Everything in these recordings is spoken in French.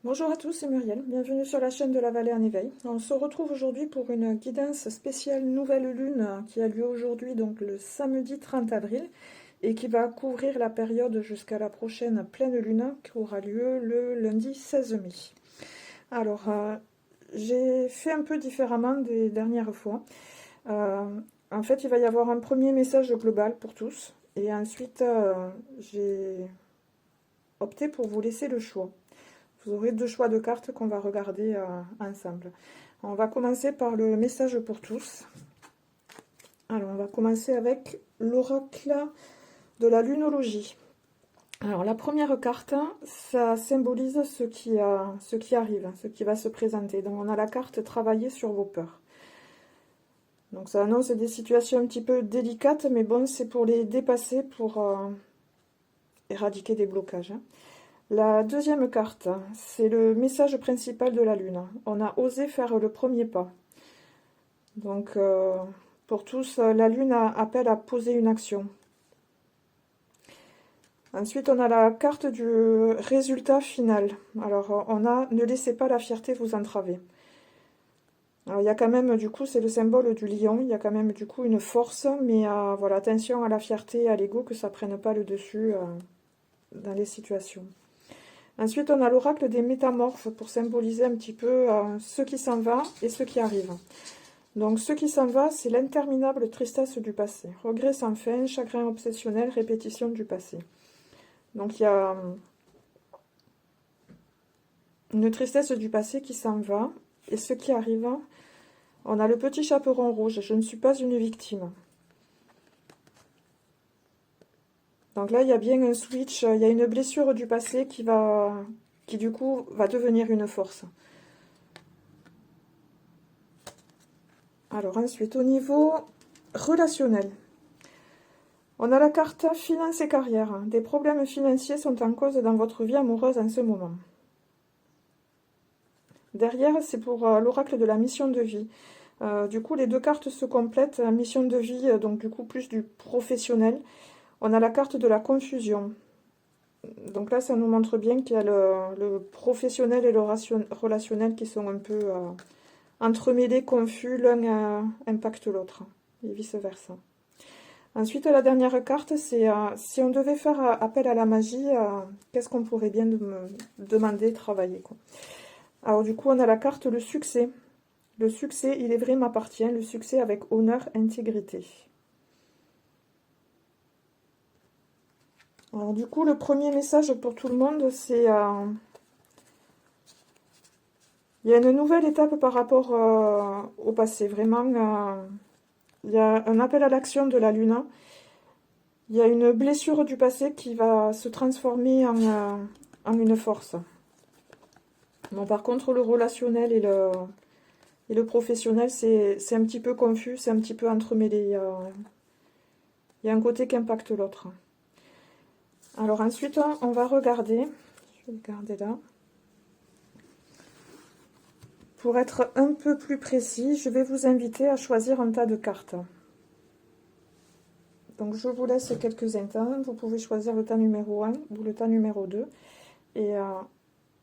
Bonjour à tous, c'est Muriel, bienvenue sur la chaîne de la Vallée en éveil. On se retrouve aujourd'hui pour une guidance spéciale nouvelle lune qui a lieu aujourd'hui, donc le samedi 30 avril, et qui va couvrir la période jusqu'à la prochaine pleine lune qui aura lieu le lundi 16 mai. Alors, j'ai fait un peu différemment des dernières fois. Euh, En fait, il va y avoir un premier message global pour tous, et ensuite, j'ai opté pour vous laisser le choix. Vous aurez deux choix de cartes qu'on va regarder ensemble. On va commencer par le message pour tous. Alors, on va commencer avec l'oracle de la lunologie. Alors, la première carte, ça symbolise ce qui arrive, ce qui va se présenter. Donc, on a la carte travailler sur vos peurs. Donc, ça annonce des situations un petit peu délicates, mais bon, c'est pour les dépasser, pour éradiquer des blocages. La deuxième carte, c'est le message principal de la Lune. On a osé faire le premier pas. Donc, pour tous, la Lune appelle à poser une action. Ensuite, on a la carte du résultat final. Alors, on a ne laissez pas la fierté vous entraver. Alors, il y a quand même, du coup, c'est le symbole du lion. Il y a quand même, du coup, une force. Mais voilà, attention à la fierté et à l'ego, que ça ne prenne pas le dessus dans les situations. Ensuite, on a l'oracle des métamorphes pour symboliser un petit peu ce qui s'en va et ce qui arrive. Donc, ce qui s'en va, c'est l'interminable tristesse du passé. Regret sans fin, chagrin obsessionnel, répétition du passé. Donc, il y a une tristesse du passé qui s'en va. Et ce qui arrive, on a le petit chaperon rouge. Je ne suis pas une victime. Donc là, il y a bien un switch. Il y a une blessure du passé qui du coup, va devenir une force. Alors ensuite, au niveau relationnel, on a la carte finance et carrière. Des problèmes financiers sont en cause dans votre vie amoureuse en ce moment. Derrière, c'est pour l'oracle de la mission de vie. Du coup, les deux cartes se complètent. Mission de vie, donc du coup, plus du professionnel. On a la carte de la confusion. Donc là, ça nous montre bien qu'il y a le professionnel et le relationnel qui sont un peu entremêlés, confus. L'un impacte l'autre, et vice-versa. Ensuite, la dernière carte, c'est si on devait faire appel à la magie, qu'est-ce qu'on pourrait bien me demander, travailler, quoi. Alors du coup, on a la carte le succès. Le succès, il est vrai, m'appartient. Le succès avec honneur, intégrité. Alors du coup, le premier message pour tout le monde, c'est il y a une nouvelle étape par rapport au passé. Vraiment, il y a un appel à l'action de la Lune. Il y a une blessure du passé qui va se transformer en une force. Bon, par contre, le relationnel et le professionnel, c'est un petit peu confus, c'est un petit peu entremêlé. Il y a un côté qui impacte l'autre. Alors ensuite, on va regarder. Je vais le garder là. Pour être un peu plus précis, je vais vous inviter à choisir un tas de cartes. Donc je vous laisse quelques instants. Vous pouvez choisir le tas numéro 1 ou le tas numéro 2. Et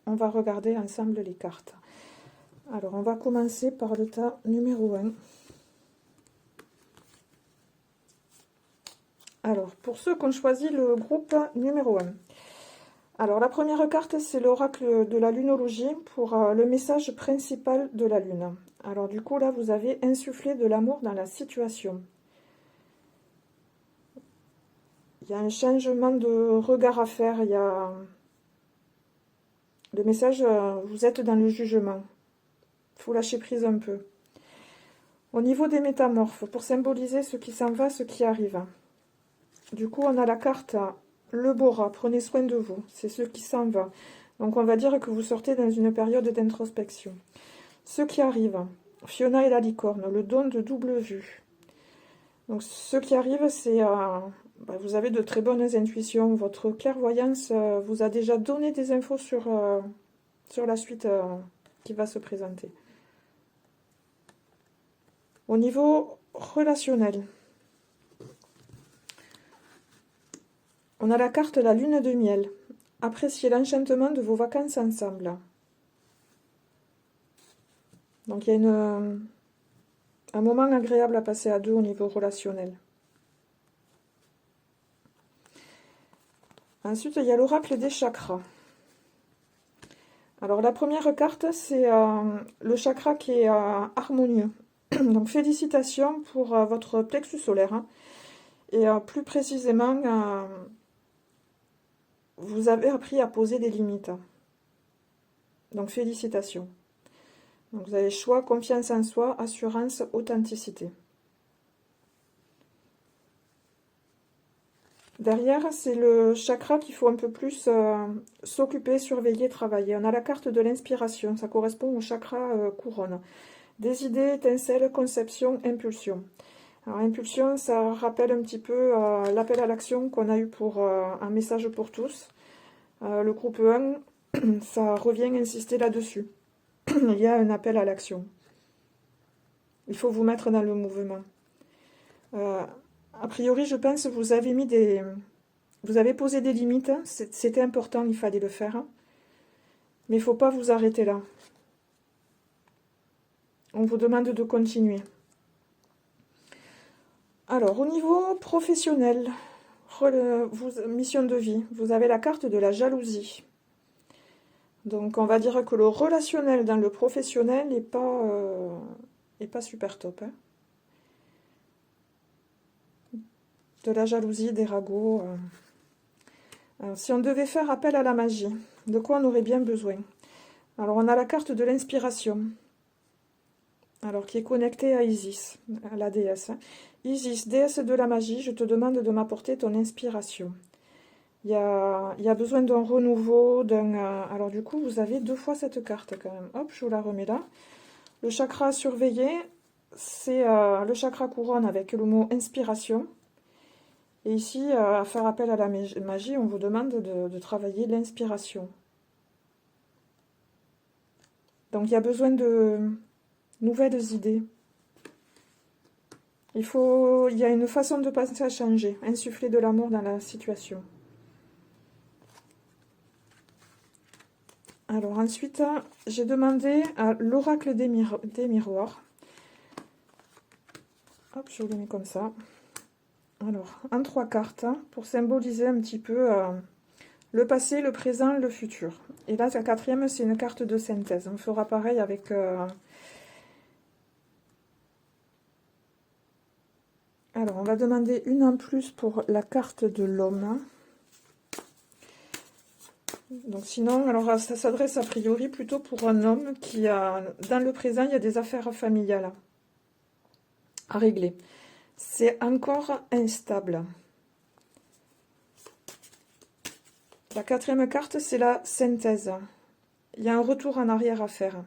on va regarder ensemble les cartes. Alors on va commencer par le tas numéro 1. Alors pour ceux qui ont choisi le groupe numéro 1. Alors la première carte, c'est l'oracle de la lunologie pour le message principal de la lune. Alors du coup là, vous avez insufflé de l'amour dans la situation. Il y a un changement de regard à faire. Il y a le message, vous êtes dans le jugement. Il faut lâcher prise un peu. Au niveau des métamorphes, pour symboliser ce qui s'en va, ce qui arrive. Du coup, on a la carte le Bora, prenez soin de vous. C'est ce qui s'en va. Donc on va dire que vous sortez dans une période d'introspection. Ce qui arrive, Fiona et la licorne, le don de double vue. Donc ce qui arrive, c'est vous avez de très bonnes intuitions. Votre clairvoyance vous a déjà donné des infos sur la suite qui va se présenter. Au niveau relationnel, on a la carte la lune de miel. Appréciez l'enchantement de vos vacances ensemble. Donc il y a un moment agréable à passer à deux au niveau relationnel. Ensuite, il y a l'oracle des chakras. Alors la première carte, c'est le chakra qui est harmonieux. Donc félicitations pour votre plexus solaire, hein. Et plus précisément, vous avez appris à poser des limites. Donc félicitations. Donc vous avez choix, confiance en soi, assurance, authenticité. Derrière, c'est le chakra qu'il faut un peu plus s'occuper, surveiller, travailler. On a la carte de l'inspiration, ça correspond au chakra couronne. Des idées, étincelles, conception, impulsion. Alors impulsion, ça rappelle un petit peu l'appel à l'action qu'on a eu pour un message pour tous. Le groupe 1, ça revient insister là-dessus. Il y a un appel à l'action. Il faut vous mettre dans le mouvement. A priori, je pense que vous avez vous avez posé des limites. C'était important, il fallait le faire. Mais il ne faut pas vous arrêter là. On vous demande de continuer. Alors, au niveau professionnel, mission de vie, vous avez la carte de la jalousie. Donc, on va dire que le relationnel dans le professionnel n'est pas super top, hein. De la jalousie, des ragots. Alors, si on devait faire appel à la magie, de quoi on aurait bien besoin? Alors, on a la carte de l'inspiration. Alors, qui est connectée à Isis, à la déesse, hein. Isis, déesse de la magie, je te demande de m'apporter ton inspiration. Il y a besoin d'un renouveau, alors du coup, vous avez deux fois cette carte quand même. Hop, je vous la remets là. Le chakra à surveiller, c'est le chakra couronne avec le mot inspiration. Et ici, à faire appel à la magie, on vous demande de travailler l'inspiration. Donc il y a besoin de nouvelles idées. Il y a une façon de penser à changer, insuffler de l'amour dans la situation. Alors ensuite, j'ai demandé à l'oracle des miroirs. Hop, je vous le mets comme ça. Alors, en 3 cartes, pour symboliser un petit peu le passé, le présent, le futur. Et là, la quatrième, c'est une carte de synthèse. On fera pareil avec... Alors, on va demander une en plus pour la carte de l'homme. Donc sinon, alors ça s'adresse a priori plutôt pour un homme qui a, dans le présent, il y a des affaires familiales à régler. C'est encore instable. La quatrième carte, c'est la synthèse. Il y a un retour en arrière à faire.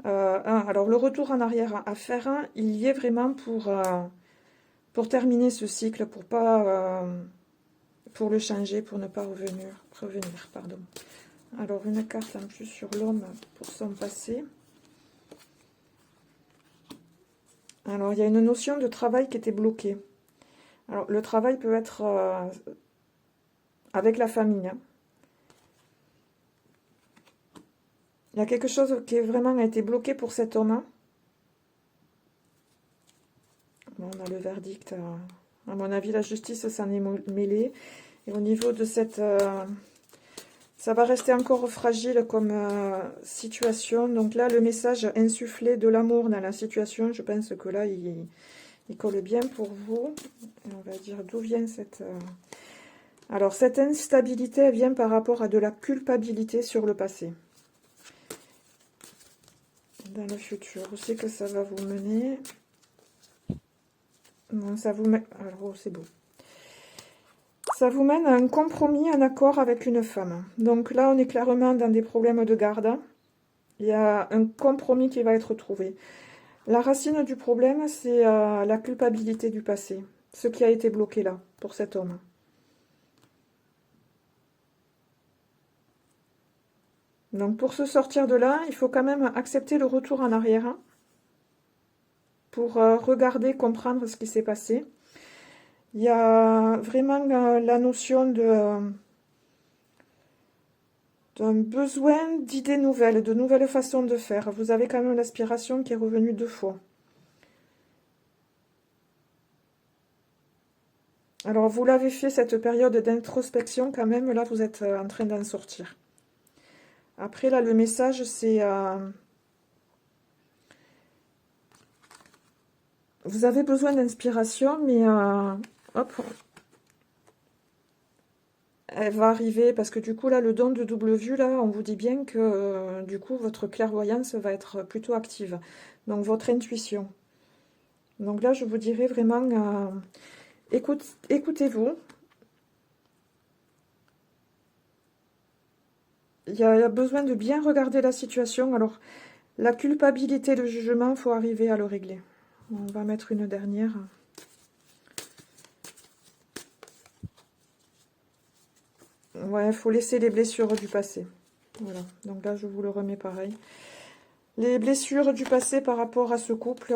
Alors le retour en arrière à faire, il y est vraiment pour terminer ce cycle, pour le changer, pour ne pas revenir, pardon. Alors, une carte en plus sur l'homme pour son passé. Alors, il y a une notion de travail qui était bloquée. Alors, le travail peut être avec la famille, hein. Il y a quelque chose qui vraiment a été bloqué pour cet homme. Bon, on a le verdict. À mon avis, la justice s'en est mêlée. Et au niveau de cette... ça va rester encore fragile comme situation. Donc là, le message insufflé de l'amour dans la situation, je pense que là, il colle bien pour vous. Et on va dire d'où vient cette... Alors, cette instabilité, elle vient par rapport à de la culpabilité sur le passé. Dans le futur, où c'est que ça va vous mener? Non, ça vous met... Alors, oh, c'est beau. Ça vous mène à un compromis, un accord avec une femme. Donc là, on est clairement dans des problèmes de garde. Il y a un compromis qui va être trouvé. La racine du problème, c'est la culpabilité du passé. Ce qui a été bloqué là, pour cet homme. Donc pour se sortir de là, il faut quand même accepter le retour en arrière, hein, pour regarder, comprendre ce qui s'est passé. Il y a vraiment la notion d'un besoin d'idées nouvelles, de nouvelles façons de faire. Vous avez quand même l'aspiration qui est revenue 2 fois. Alors, vous l'avez fait, cette période d'introspection, quand même, là, vous êtes en train d'en sortir. Après, là, le message, c'est... vous avez besoin d'inspiration, mais... hop, elle va arriver, parce que du coup, là, le don de double vue, là, on vous dit bien que, du coup, votre clairvoyance va être plutôt active. Donc, votre intuition. Donc là, je vous dirais vraiment, écoutez-vous. Il y a besoin de bien regarder la situation. Alors, la culpabilité, le jugement, il faut arriver à le régler. On va mettre une dernière. Ouais, il faut laisser les blessures du passé. Voilà, donc là, je vous le remets pareil. Les blessures du passé par rapport à ce couple,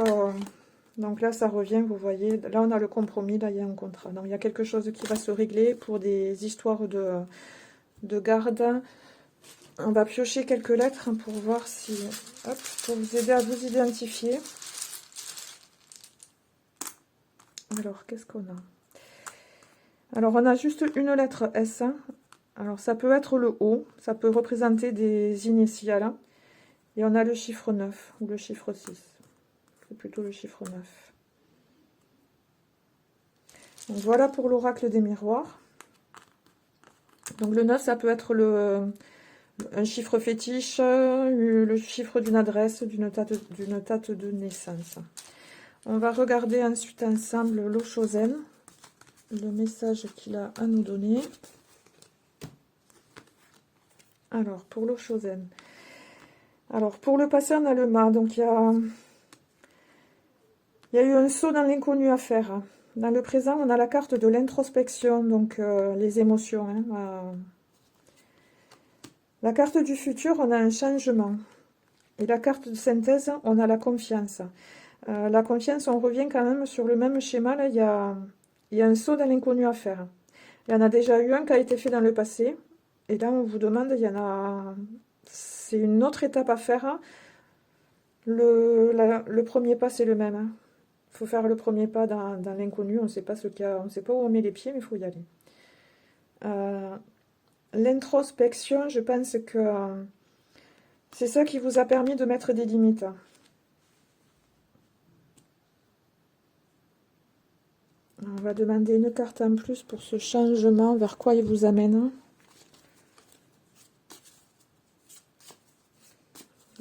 donc là, ça revient, vous voyez. Là, on a le compromis, là, il y a un contrat. Donc, il y a quelque chose qui va se régler pour des histoires de garde. On va piocher quelques lettres pour voir si... Hop, pour vous aider à vous identifier. Alors, qu'est-ce qu'on a? Alors, on a juste une lettre S. Alors, ça peut être le O. Ça peut représenter des initiales. Et on a le chiffre 9 ou le chiffre 6. C'est plutôt le chiffre 9. Donc, voilà pour l'oracle des miroirs. Donc, le 9, ça peut être un chiffre fétiche, le chiffre d'une adresse, d'une date de naissance. On va regarder ensuite ensemble l'Oshozen, le message qu'il a à nous donner. Alors, pour l'Oshozen. Alors, pour le passé, on a le mât. Donc, il y a eu un saut dans l'inconnu à faire. Dans le présent, on a la carte de l'introspection, donc les émotions. La carte du futur, on a un changement. Et la carte de synthèse, on a la confiance. La confiance, on revient quand même sur le même schéma. Là, il y a un saut dans l'inconnu à faire. Il y en a déjà eu un qui a été fait dans le passé. Et là, on vous demande, c'est une autre étape à faire. Le premier pas, c'est le même. Il faut faire le premier pas dans l'inconnu. On ne sait pas on sait pas où on met les pieds, mais il faut y aller. L'introspection, je pense que c'est ça qui vous a permis de mettre des limites. On va demander une carte en plus pour ce changement, vers quoi il vous amène.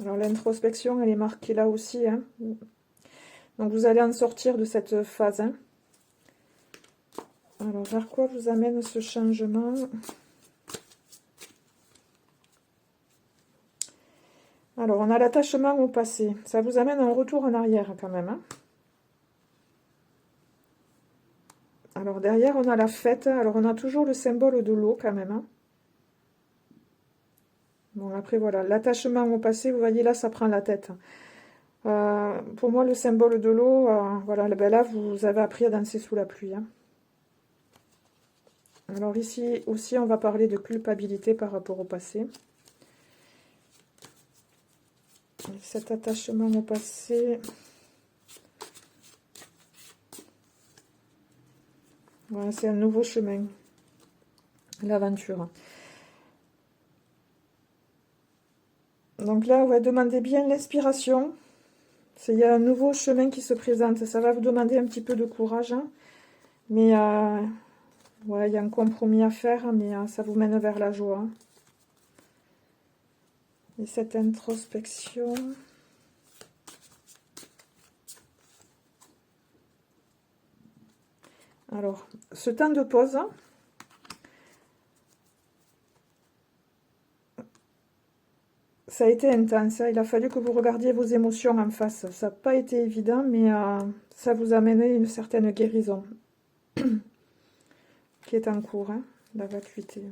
Alors l'introspection, elle est marquée là aussi. Donc vous allez en sortir de cette phase. Alors vers quoi vous amène ce changement? Alors on a l'attachement au passé. Ça vous amène un retour en arrière quand même. Alors derrière on a la fête. Alors on a toujours le symbole de l'eau quand même. Bon après voilà, l'attachement au passé, vous voyez là ça prend la tête. Pour moi le symbole de l'eau, voilà, ben là vous avez appris à danser sous la pluie. Alors ici aussi on va parler de culpabilité par rapport au passé. Cet attachement au passé... Voilà, c'est un nouveau chemin. L'aventure. Donc là, ouais, demandez bien l'inspiration. Il y a un nouveau chemin qui se présente. Ça va vous demander un petit peu de courage. Mais ouais, il y a un compromis à faire, mais ça vous mène vers la joie. Et cette introspection... Alors, ce temps de pause, ça a été intense. Il a fallu que vous regardiez vos émotions en face. Ça n'a pas été évident, mais ça vous a amené une certaine guérison qui est en cours, la vacuité.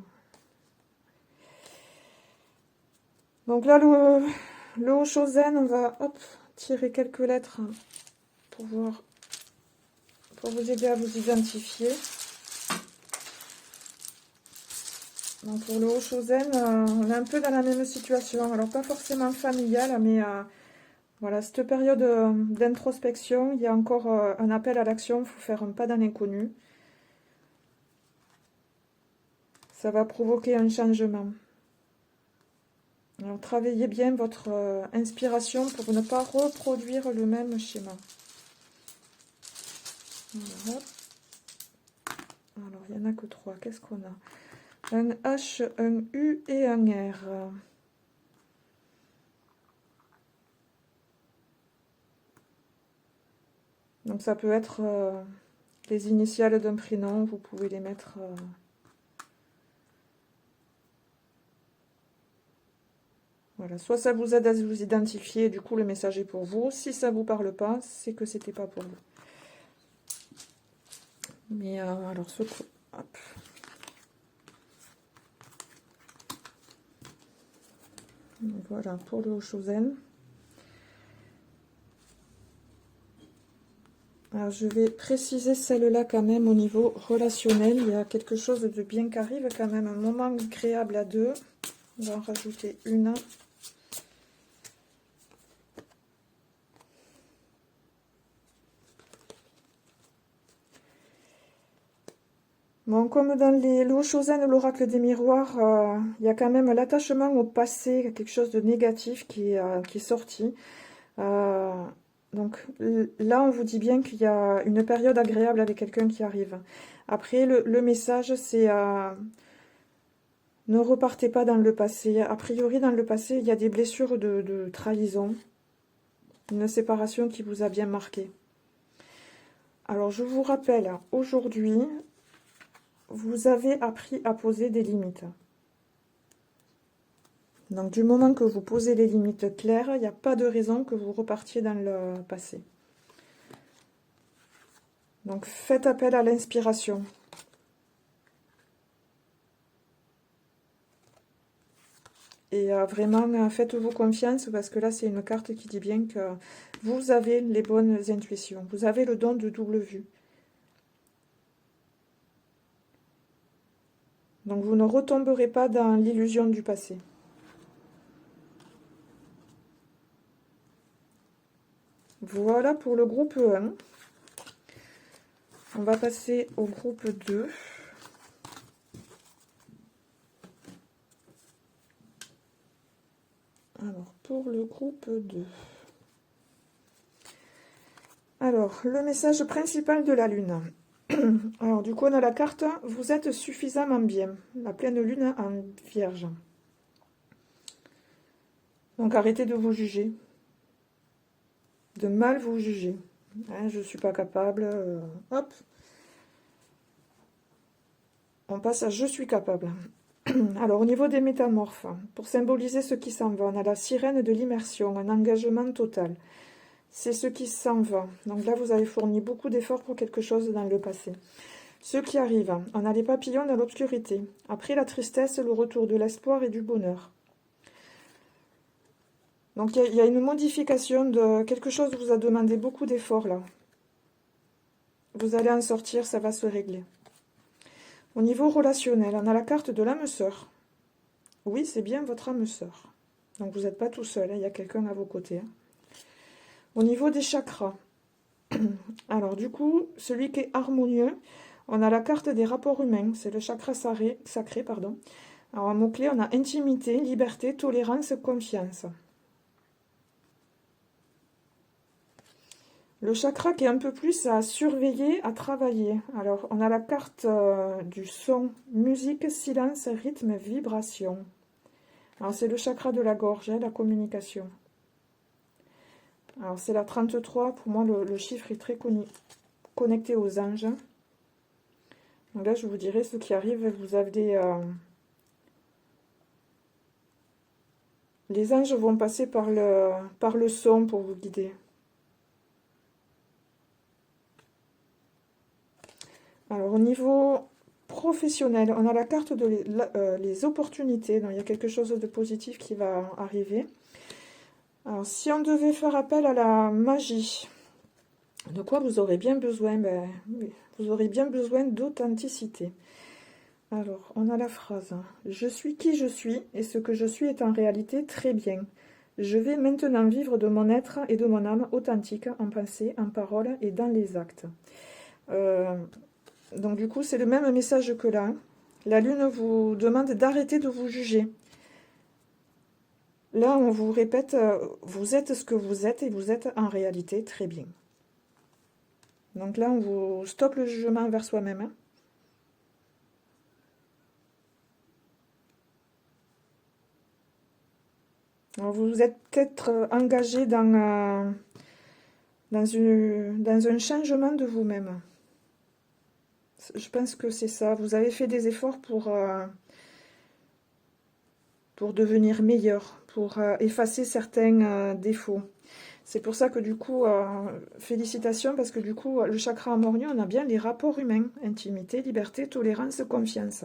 Donc là, le Oshozen, on va tirer quelques lettres pour voir, pour vous aider à vous identifier. Donc pour le Haut-Chauzen, on est un peu dans la même situation. Alors pas forcément familiale, mais voilà, cette période d'introspection, il y a encore un appel à l'action, il faut faire un pas dans l'inconnu. Ça va provoquer un changement. Alors travaillez bien votre inspiration pour ne pas reproduire le même schéma. Voilà. Alors il n'y en a que 3, qu'est-ce qu'on a? Un H, un U et un R. Donc ça peut être les initiales d'un prénom, vous pouvez les mettre... Voilà, soit ça vous aide à vous identifier, du coup le message est pour vous. Si ça ne vous parle pas, c'est que c'était pas pour vous. Mais alors ce coup, hop. Donc, voilà pour le Haut-Chauzen. Alors je vais préciser celle-là quand même au niveau relationnel. Il y a quelque chose de bien qui arrive quand même, un moment agréable à deux. On va en rajouter une. Bon, comme dans le Haut-Chauzen, l'oracle des miroirs, il y a quand même l'attachement au passé, quelque chose de négatif qui est sorti. Donc là, on vous dit bien qu'il y a une période agréable avec quelqu'un qui arrive. Après, le message, c'est ne repartez pas dans le passé. A priori, dans le passé, il y a des blessures de trahison, une séparation qui vous a bien marqué. Alors, je vous rappelle, aujourd'hui, vous avez appris à poser des limites. Donc, du moment que vous posez les limites claires, il n'y a pas de raison que vous repartiez dans le passé. Donc, faites appel à l'inspiration. Et vraiment, faites-vous confiance parce que là, c'est une carte qui dit bien que vous avez les bonnes intuitions. Vous avez le don de double vue. Donc, vous ne retomberez pas dans l'illusion du passé. Voilà pour le groupe 1. On va passer au groupe 2. Alors, pour le groupe 2. Alors, le message principal de la Lune. Alors, du coup, on a la carte « Vous êtes suffisamment bien ». La pleine Lune en Vierge. Donc, arrêtez de vous juger. De mal vous juger. Hein, je ne suis pas capable. Hop. On passe à « Je suis capable ». Alors, au niveau des métamorphes, pour symboliser ce qui s'en va, on a la sirène de l'immersion, un engagement total. C'est ce qui s'en va. Donc là, vous avez fourni beaucoup d'efforts pour quelque chose dans le passé. Ce qui arrive, on a les papillons dans l'obscurité. Après la tristesse, le retour de l'espoir et du bonheur. Donc il y a une modification de quelque chose qui vous a demandé beaucoup d'efforts là. Vous allez en sortir, ça va se régler. Au niveau relationnel, on a la carte de l'âme sœur. Oui, c'est bien votre âme sœur. Donc vous n'êtes pas tout seul, il y a quelqu'un à vos côtés. Au niveau des chakras, alors du coup, celui qui est harmonieux, on a la carte des rapports humains, c'est le chakra sacré, pardon. Alors en mot-clé, on a intimité, liberté, tolérance, confiance. Le chakra qui est un peu plus à surveiller, à travailler. Alors, on a la carte du son, musique, silence, rythme, vibration. Alors, c'est le chakra de la gorge, la communication. Alors, c'est la 33. Pour moi, le chiffre est très connecté aux anges. Donc là, je vous dirai ce qui arrive. Vous avez les anges vont passer par le son pour vous guider. Alors, au niveau professionnel, on a la carte de les opportunités. Donc, il y a quelque chose de positif qui va arriver. Alors, si on devait faire appel à la magie, de quoi vous aurez bien besoin? Vous aurez bien besoin d'authenticité. Alors, on a la phrase. Je suis qui je suis, et ce que je suis est en réalité très bien. Je vais maintenant vivre de mon être et de mon âme authentique, en pensée, en parole et dans les actes. Euh, donc du coup, c'est le même message que là. La Lune vous demande d'arrêter de vous juger. Là, on vous répète, vous êtes ce que vous êtes et vous êtes en réalité très bien. Donc là, on vous stoppe le jugement envers soi-même, hein. Alors, vous êtes peut-être engagé dans un changement de vous-même. Je pense que c'est ça. Vous avez fait des efforts pour devenir meilleur, pour effacer certains défauts. C'est pour ça que du coup, félicitations, parce que du coup, le chakra amorien, on a bien les rapports humains, intimité, liberté, tolérance, confiance.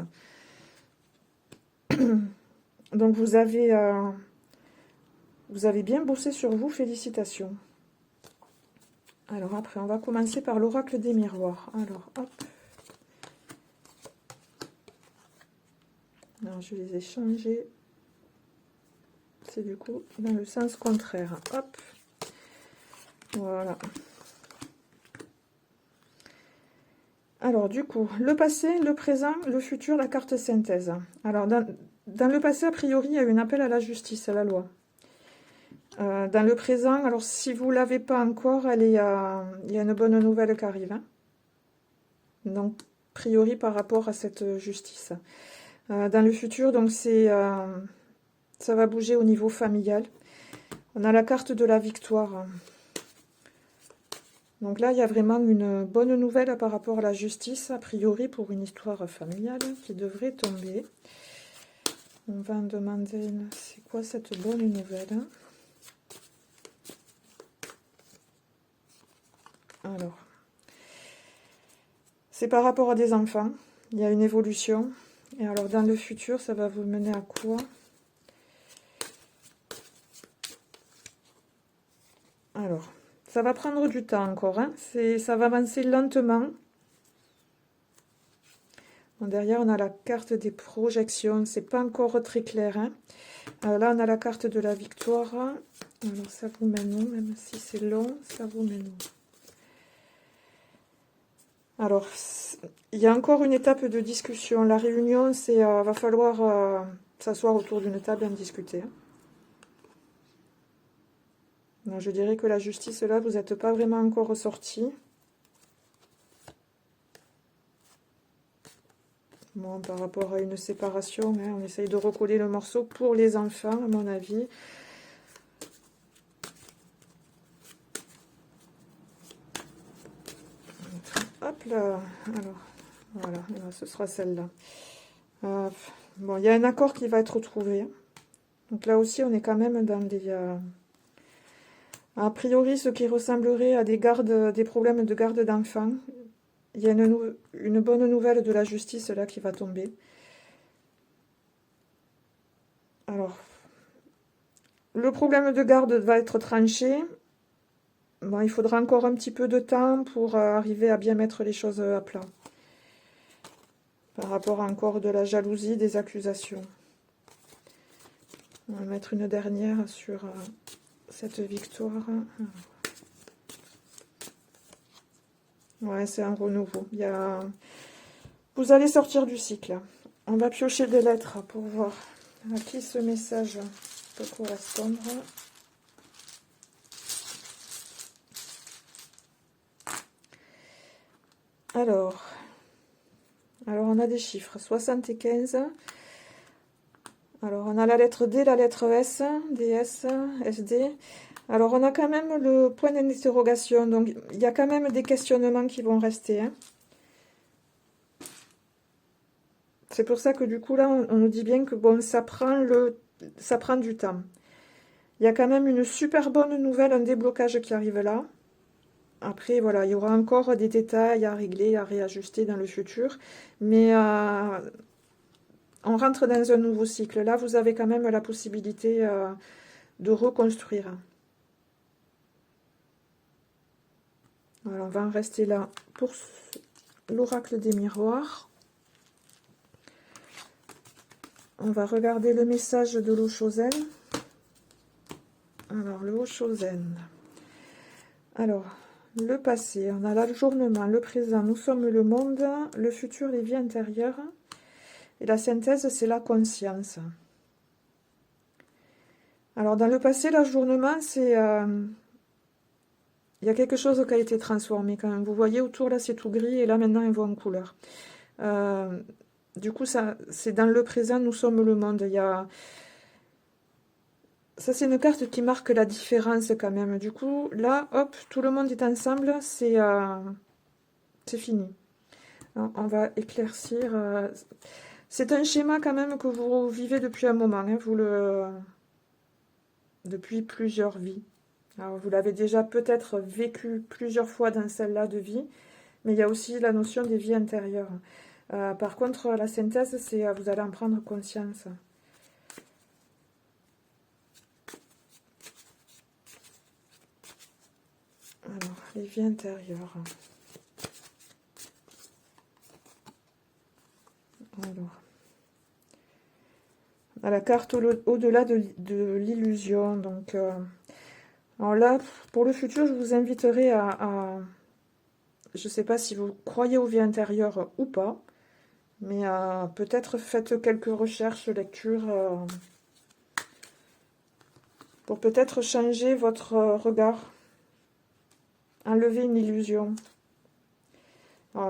Donc vous avez bien bossé sur vous, félicitations. Alors après, on va commencer par l'oracle des miroirs. Alors, hop. Alors, je les ai changés. C'est du coup dans le sens contraire. Hop. Voilà. Alors, du coup, le passé, le présent, le futur, la carte synthèse. Alors, dans le passé, a priori, il y a eu un appel à la justice, à la loi. Dans le présent, alors si vous ne l'avez pas encore, il y a une bonne nouvelle qui arrive, hein. Donc, a priori, par rapport à cette justice. Dans le futur, donc ça va bouger au niveau familial. On a la carte de la victoire. Donc là, il y a vraiment une bonne nouvelle par rapport à la justice, a priori pour une histoire familiale qui devrait tomber. On va en demander, c'est quoi cette bonne nouvelle? Alors, c'est par rapport à des enfants. Il y a une évolution. Et alors, dans le futur, ça va vous mener à quoi? Alors, ça va prendre du temps encore, hein. Ça va avancer lentement. Bon, derrière, on a la carte des projections. C'est pas encore très clair, hein. Là, on a la carte de la victoire. Alors, ça vous mène où? Même si c'est long, ça vous mène où? Alors, il y a encore une étape de discussion. La réunion, va falloir s'asseoir autour d'une table et en discuter, hein. Non, je dirais que la justice, là, vous n'êtes pas vraiment encore ressorti. Bon, par rapport à une séparation, hein, on essaye de recoller le morceau pour les enfants, à mon avis. Hop là, alors, voilà, ce sera celle-là. Bon, il y a un accord qui va être trouvé. Donc là aussi, on est quand même dans a priori, ce qui ressemblerait à des problèmes de garde d'enfants. Il y a une bonne nouvelle de la justice là qui va tomber. Alors, le problème de garde va être tranché. Bon, il faudra encore un petit peu de temps pour arriver à bien mettre les choses à plat. Par rapport à encore de la jalousie, des accusations. On va mettre une dernière sur cette victoire. Ouais, c'est un renouveau. Vous allez sortir du cycle. On va piocher des lettres pour voir à qui ce message peut correspondre. Alors, on a des chiffres. 75. Alors, on a la lettre D, la lettre S, DS, SD. Alors, on a quand même le point d'interrogation. Donc, il y a quand même des questionnements qui vont rester, hein. C'est pour ça que du coup, là, on nous dit bien que bon, ça prend du temps. Il y a quand même une super bonne nouvelle, un déblocage qui arrive là. Après, voilà, il y aura encore des détails à régler, à réajuster dans le futur. Mais on rentre dans un nouveau cycle. Là, vous avez quand même la possibilité de reconstruire. Voilà, on va en rester là pour l'oracle des miroirs. On va regarder le message de l'Oshozen. Alors, le Oshozen. Alors, le passé, on a l'ajournement, le présent, nous sommes le monde, le futur, les vies intérieures. Et la synthèse, c'est la conscience. Alors, dans le passé, l'ajournement, c'est... il y a quelque chose qui a été transformé quand même. Vous voyez, autour, là, c'est tout gris, et là, maintenant, il voit en couleur. Du coup, ça, c'est dans le présent, nous sommes le monde. Il y a... Ça, c'est une carte qui marque la différence quand même. Du coup, là, hop, tout le monde est ensemble, c'est fini. Alors, on va éclaircir. C'est un schéma quand même que vous vivez depuis un moment, hein, depuis plusieurs vies. Alors, vous l'avez déjà peut-être vécu plusieurs fois dans celle-là de vie, mais il y a aussi la notion des vies intérieures. Par contre, la synthèse, c'est vous allez en prendre conscience. Alors, les vies intérieures. Alors, à la carte au-delà de l'illusion. Donc, alors là, pour le futur, je vous inviterai je ne sais pas si vous croyez aux vies intérieures ou pas, mais peut-être faites quelques recherches, lectures, pour peut-être changer votre regard, enlever une illusion.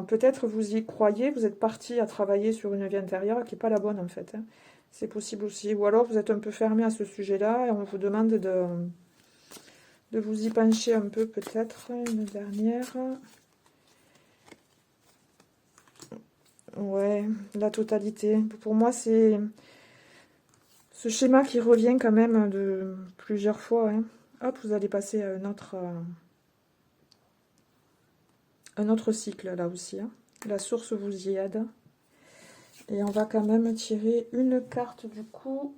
Peut-être vous y croyez, vous êtes parti à travailler sur une vie intérieure qui n'est pas la bonne en fait. Hein. C'est possible aussi. Ou alors vous êtes un peu fermé à ce sujet-là et on vous demande de vous y pencher un peu peut-être. Une dernière. Ouais, la totalité. Pour moi, c'est ce schéma qui revient quand même de plusieurs fois. Hein. Hop, vous allez passer à un autre cycle là aussi. Hein. La source vous y aide. Et on va quand même tirer une carte du coup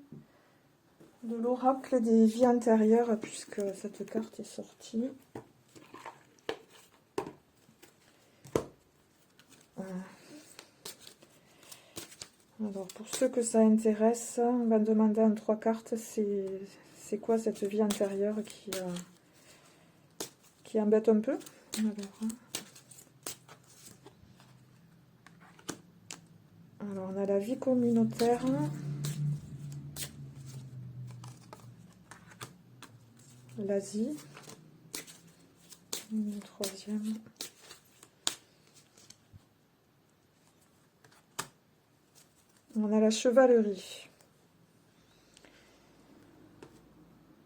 de l'oracle des vies intérieures puisque cette carte est sortie. Alors pour ceux que ça intéresse, on va demander en 3 cartes c'est quoi cette vie intérieure qui embête un peu. Alors on a la vie communautaire. L'Asie. Le troisième. On a la chevalerie.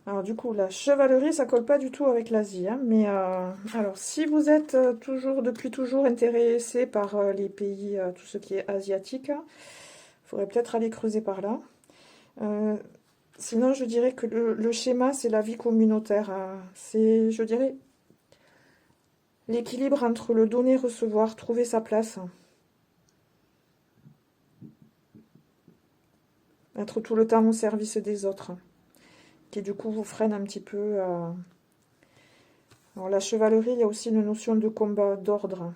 Alors du coup, la chevalerie, ça colle pas du tout avec l'Asie. Hein, mais alors, si vous êtes depuis toujours intéressé par les pays, tout ce qui est asiatique, il faudrait peut-être aller creuser par là. Sinon, je dirais que le schéma, c'est la vie communautaire. C'est, je dirais, l'équilibre entre le donner et recevoir, trouver sa place. Être tout le temps au service des autres. Qui du coup vous freine un petit peu. Alors la chevalerie, il y a aussi une notion de combat, d'ordre.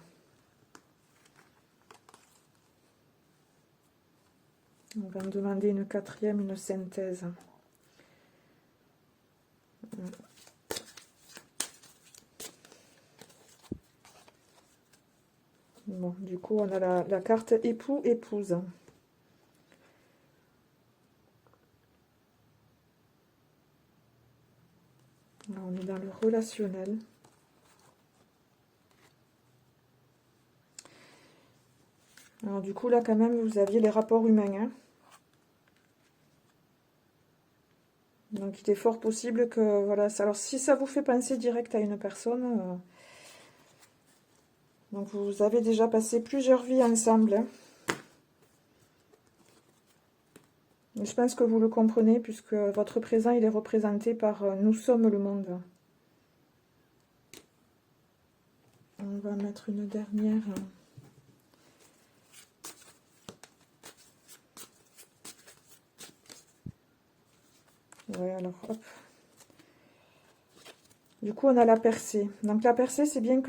On va me demander une quatrième, une synthèse. Bon, du coup, on a la carte époux, épouse. Alors, on est dans le relationnel. Alors, du coup, là, quand même, vous aviez les rapports humains. Hein. Donc, il est fort possible que, voilà, alors si ça vous fait penser direct à une personne, donc vous avez déjà passé plusieurs vies ensemble. Hein. Je pense que vous le comprenez, puisque votre présent, il est représenté par nous sommes le monde. On va mettre une dernière. Ouais, alors, hop. Du coup, on a la percée. Donc, la percée, c'est bien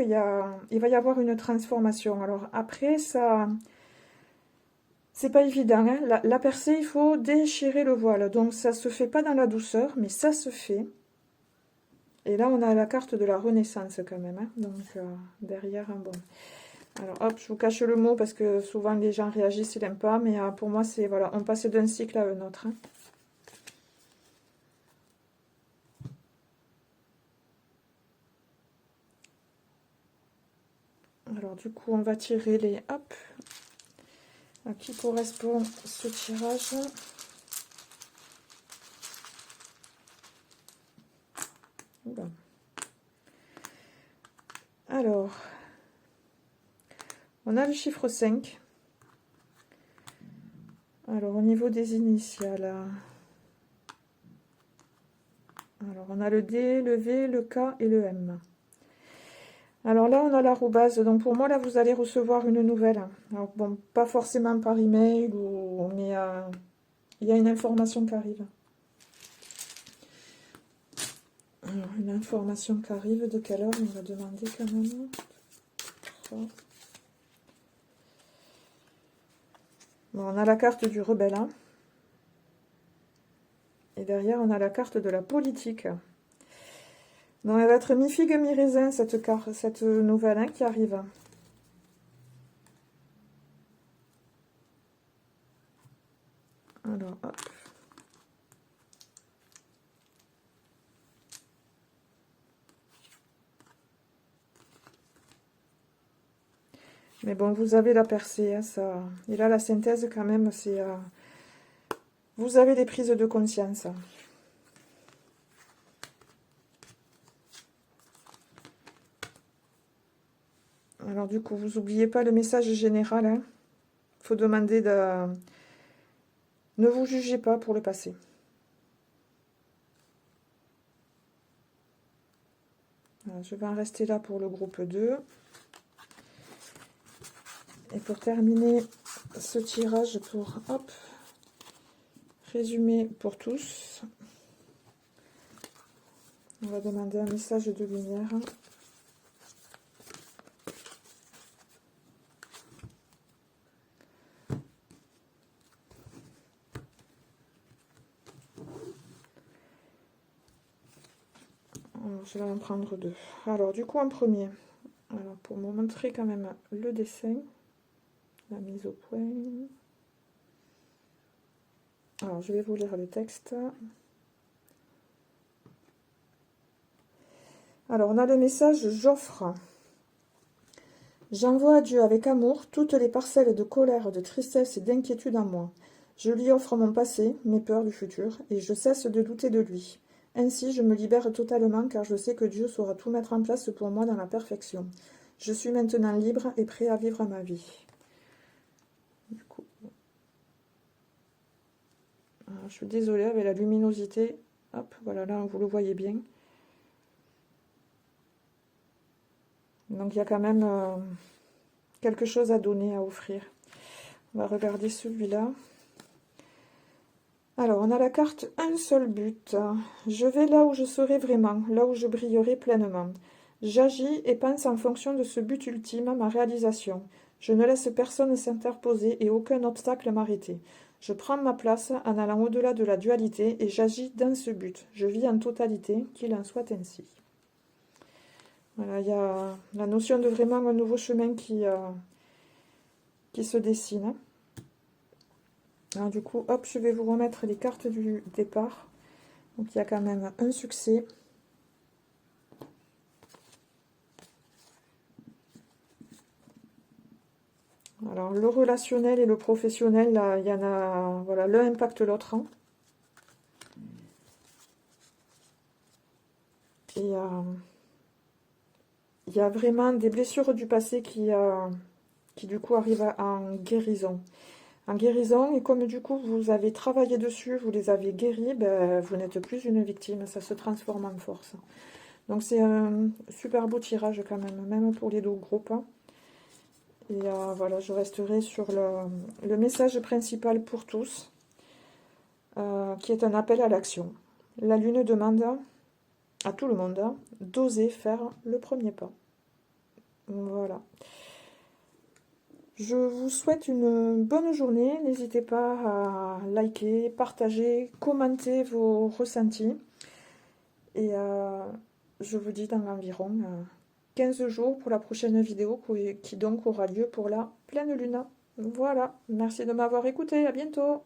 il va y avoir une transformation. Alors, après, ça c'est pas évident, hein. La percée, il faut déchirer le voile. Donc ça se fait pas dans la douceur, mais ça se fait. Et là, on a la carte de la Renaissance quand même, hein. Donc derrière, un bon. Alors hop, je vous cache le mot parce que souvent les gens réagissent, ils n'aiment pas. Mais pour moi, c'est voilà, on passe d'un cycle à un autre, hein. Alors du coup, on va tirer les hop. À qui correspond ce tirage? Bon. Alors, on a le chiffre 5. Alors, au niveau des initiales, alors on a le D, le V, le K et le M. Alors là, on a l'arrobase. Donc pour moi, là, vous allez recevoir une nouvelle. Alors bon, pas forcément par email, mais il y a une information qui arrive. Alors, une information qui arrive, de quelle heure on va demander quand même. 3. Bon, on a la carte du rebelle, hein. Et derrière, on a la carte de la politique. Donc, elle va être mi-figue, mi-raisin, cette carte, cette nouvelle, hein, qui arrive. Alors, hop. Mais bon, vous avez la percée, hein, ça. Et là, la synthèse, quand même, c'est... vous avez des prises de conscience. Alors, du coup, vous n'oubliez pas le message général, hein. Faut demander de... Ne vous jugez pas pour le passé. Voilà, je vais en rester là pour le groupe 2. Et pour terminer ce tirage, pour hop, résumer pour tous, on va demander un message de lumière. Alors, je vais en prendre 2. Alors, du coup, en premier, alors pour vous montrer quand même le dessin, la mise au point. Alors, je vais vous lire le texte. Alors, on a le message « J'offre ». J'envoie à Dieu avec amour toutes les parcelles de colère, de tristesse et d'inquiétude en moi. Je lui offre mon passé, mes peurs du futur, et je cesse de douter de lui. Ainsi, je me libère totalement car je sais que Dieu saura tout mettre en place pour moi dans la perfection. Je suis maintenant libre et prêt à vivre ma vie. Du coup, alors, je suis désolée avec la luminosité. Hop, voilà, là, vous le voyez bien. Donc, il y a quand même quelque chose à donner, à offrir. On va regarder celui-là. Alors, on a la carte « Un seul but ». Je vais là où je serai vraiment, là où je brillerai pleinement. J'agis et pense en fonction de ce but ultime, ma réalisation. Je ne laisse personne s'interposer et aucun obstacle m'arrêter. Je prends ma place en allant au-delà de la dualité et j'agis dans ce but. Je vis en totalité, qu'il en soit ainsi. Voilà, il y a la notion de vraiment un nouveau chemin qui se dessine. Alors du coup, hop, je vais vous remettre les cartes du départ. Donc il y a quand même un succès. Alors le relationnel et le professionnel, là, il y en a, voilà, l'un impacte l'autre, hein. Et il y a vraiment des blessures du passé qui du coup arrivent en guérison. En guérison, et comme du coup vous avez travaillé dessus, vous les avez guéris, ben, vous n'êtes plus une victime, ça se transforme en force. Donc c'est un super beau tirage quand même pour les deux groupes, hein. Et voilà, je resterai sur le message principal pour tous, qui est un appel à l'action. La Lune demande à tout le monde d'oser faire le premier pas. Voilà. Je vous souhaite une bonne journée. N'hésitez pas à liker, partager, commenter vos ressentis. Et je vous dis dans environ 15 jours pour la prochaine vidéo qui donc aura lieu pour la pleine lune. Voilà, merci de m'avoir écouté, à bientôt.